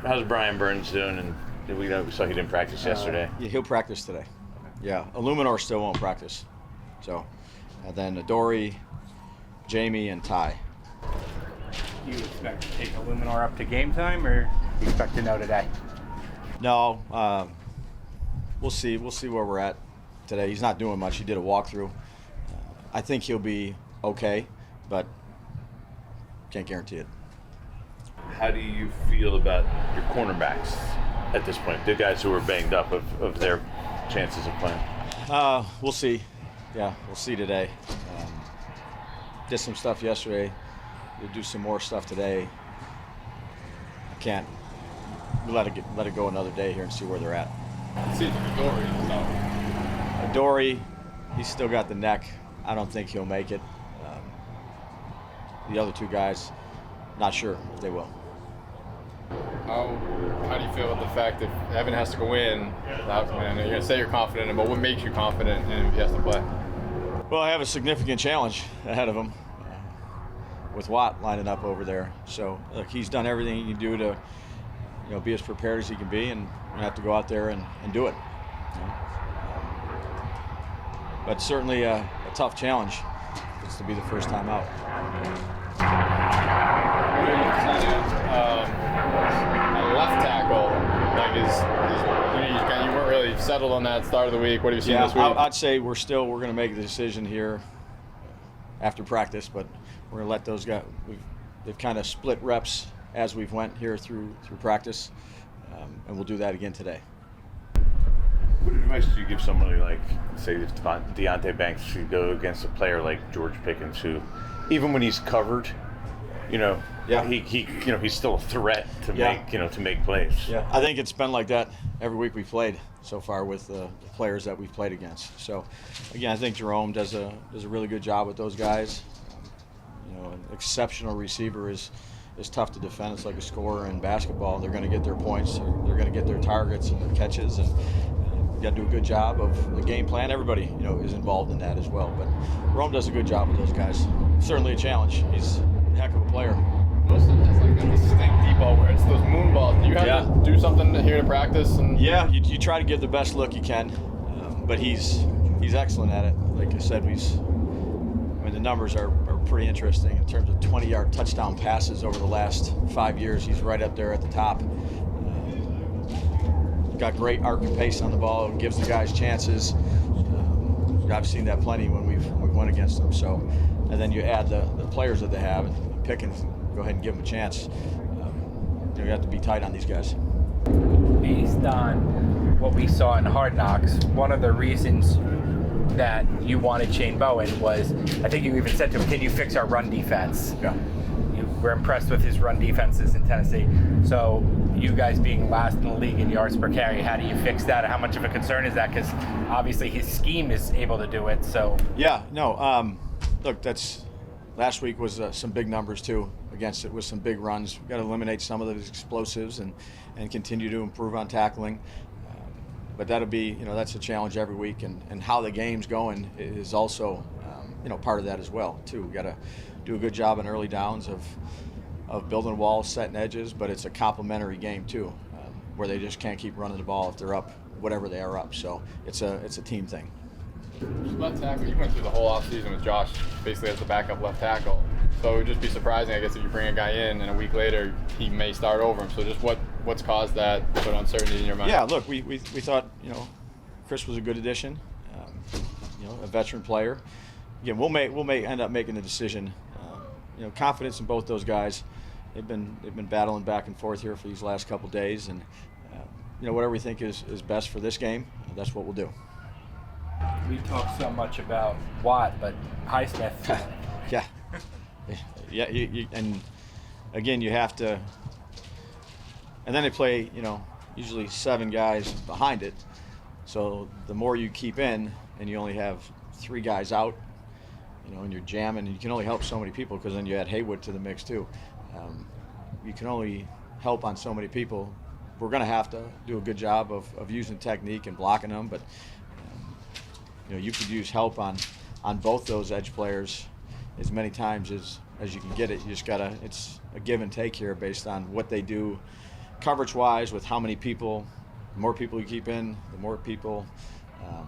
how's Brian Burns doing? And we saw he didn't practice yesterday. Yeah, he'll practice today. Yeah, Illuminor still won't practice. So, and then Adoree, Jamie, and Ty. Do you expect to take Illuminor up to game time, or do you expect to know today? No, we'll see. We'll see where we're at today. He's not doing much. He did a walkthrough. I think he'll be okay, but can't guarantee it. How do you feel about your cornerbacks at this point? The guys who are banged up of their chances of playing? We'll see. Yeah, we'll see today. Did some stuff yesterday. We'll do some more stuff today. I can't let it go another day here and see where they're at. See Adoree, he's still got the neck. I don't think he'll make it. The other two guys, not sure if they will. How do you feel about the fact that Evan has to go in? I know you're going to say you're confident in him, but what makes you confident in him if he has to play? Well, I have a significant challenge ahead of him with Watt lining up over there. So look, he's done everything he can do to, be as prepared as he can be, and we're going to have to go out there and do it. But certainly a tough challenge. It's to be the first time out. Left tackle, you weren't really settled on that start of the week. What have you seen this week? I'd say we're going to make the decision here after practice, but we're going to let those guys. They've kind of split reps as we've went here through practice, and we'll do that again today. What advice do you give somebody like, say, if Deonte Banks should go against a player like George Pickens, who, even when he's covered, he's still a threat to make plays. Yeah, I think it's been like that every week we've played so far with the players that we've played against. So, again, I think Jerome does a really good job with those guys. An exceptional receiver is tough to defend. It's like a scorer in basketball. They're going to get their points. They're going to get their targets and their catches, and you got to do a good job of the game plan. Everybody, is involved in that as well. But Jerome does a good job with those guys. Certainly a challenge. He's a heck of a player. Most of it's like the distinct deep ball where it's those moon balls. Do you have to do something here to practice? Yeah, you try to give the best look you can, but he's excellent at it. Like I said, the numbers are pretty interesting in terms of 20-yard touchdown passes over the last 5 years. He's right up there at the top. Got great arc and pace on the ball. Gives the guys chances. I've seen that plenty when we've won against them. So, and then you add the players that they have, and pick and go ahead and give them a chance. You have to be tight on these guys. Based on what we saw in Hard Knocks, one of the reasons that you wanted Shane Bowen was, I think you even said to him, can you fix our run defense? Yeah. You were impressed with his run defenses in Tennessee. So you guys being last in the league in yards per carry, how do you fix that? How much of a concern is that? Because obviously his scheme is able to do it. So look, last week was some big numbers too against it with some big runs. We've got to eliminate some of those explosives and continue to improve on tackling. But that'll be, that's a challenge every week, and how the game's going is also, part of that as well too. We got to do a good job in early downs of building walls, setting edges, but it's a complementary game too, where they just can't keep running the ball if they're up, whatever they are up. So it's a team thing. Left tackle, you went through the whole offseason with Josh basically as the backup left tackle. So it would just be surprising, I guess, if you bring a guy in and a week later he may start over him. So just what's caused that sort of uncertainty in your mind? Yeah, look, we thought, Chris was a good addition, a veteran player. Again, we'll end up making a decision. Confidence in both those guys. They've been battling back and forth here for these last couple days, and whatever we think is best for this game, that's what we'll do. we talk so much about Watt, but Highsmith. Yeah. Yeah, and again, you have to, and then they play, usually 7 guys behind it. So the more you keep in, and you only have 3 guys out, and you're jamming, and you can only help so many people, because then you add Haywood to the mix too. You can only help on so many people. We're going to have to do a good job of using technique and blocking them, but you could use help on both those edge players as many times as you can get it. You just gotta, it's a give and take here based on what they do coverage-wise, with how many people, the more people you keep in, the more people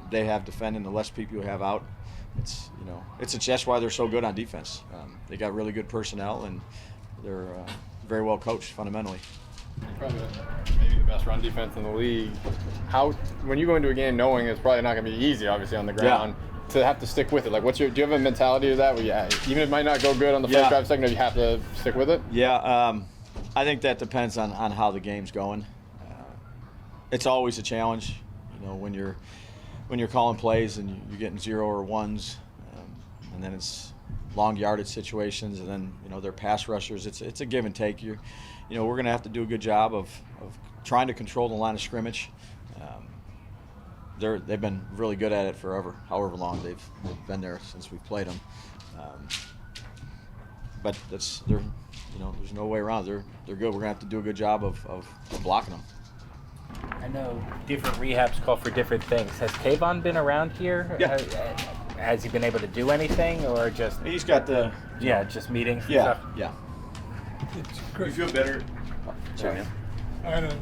they have defending, the less people you have out. It's just why they're so good on defense. They got really good personnel, and they're very well coached fundamentally. Probably maybe the best run defense in the league. When you go into a game knowing it's probably not going to be easy, obviously on the ground, to have to stick with it, like do you have a mentality of that where even if it might not go good on the first drive, second drive, you have to stick with it? Yeah, I think that depends on how the game's going. It's always a challenge, when you're calling plays and you're getting 0 or 1s, and then it's long yardage situations, and then they're pass rushers. It's a give and take. We're going to have to do a good job of trying to control the line of scrimmage. They've been really good at it forever, however long they've been there since we've played them. But there's no way around. They're good. We're going to have to do a good job of blocking them. I know different rehabs call for different things. Has Kayvon been around here? Yeah. Has he been able to do anything, or just? He's got the. Just meetings. And Yeah, stuff? yeah. You feel better? Sorry, man. I don't.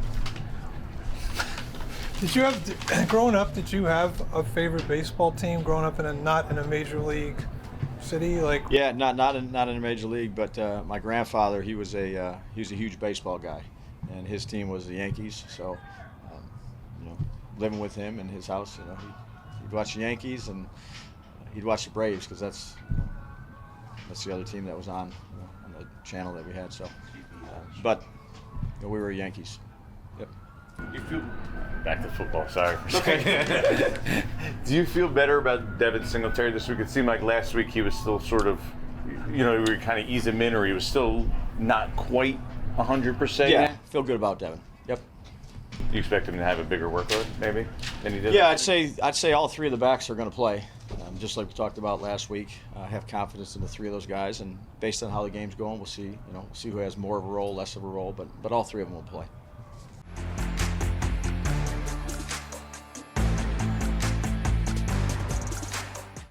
Growing up, did you have a favorite baseball team growing up not in a major league city? Yeah, not in a major league, but my grandfather, he was a huge baseball guy, and his team was the Yankees. So, living with him in his house, he'd watch the Yankees and he'd watch the Braves because that's the other team that was on the channel that we had. So, but we were Yankees. Yep. You feel back to football? Sorry. Okay. Do you feel better about Devin Singletary this week? It seemed like last week he was still sort of, we were kind of easing him in, or he was still not quite 100%. Yeah, feel good about Devin. Yep. You expect him to have a bigger workload, maybe, than he did? Yeah, I'd say all three of the backs are going to play, just like we talked about last week. I have confidence in the three of those guys, and based on how the game's going, we'll see. We'll see who has more of a role, less of a role, but all three of them will play.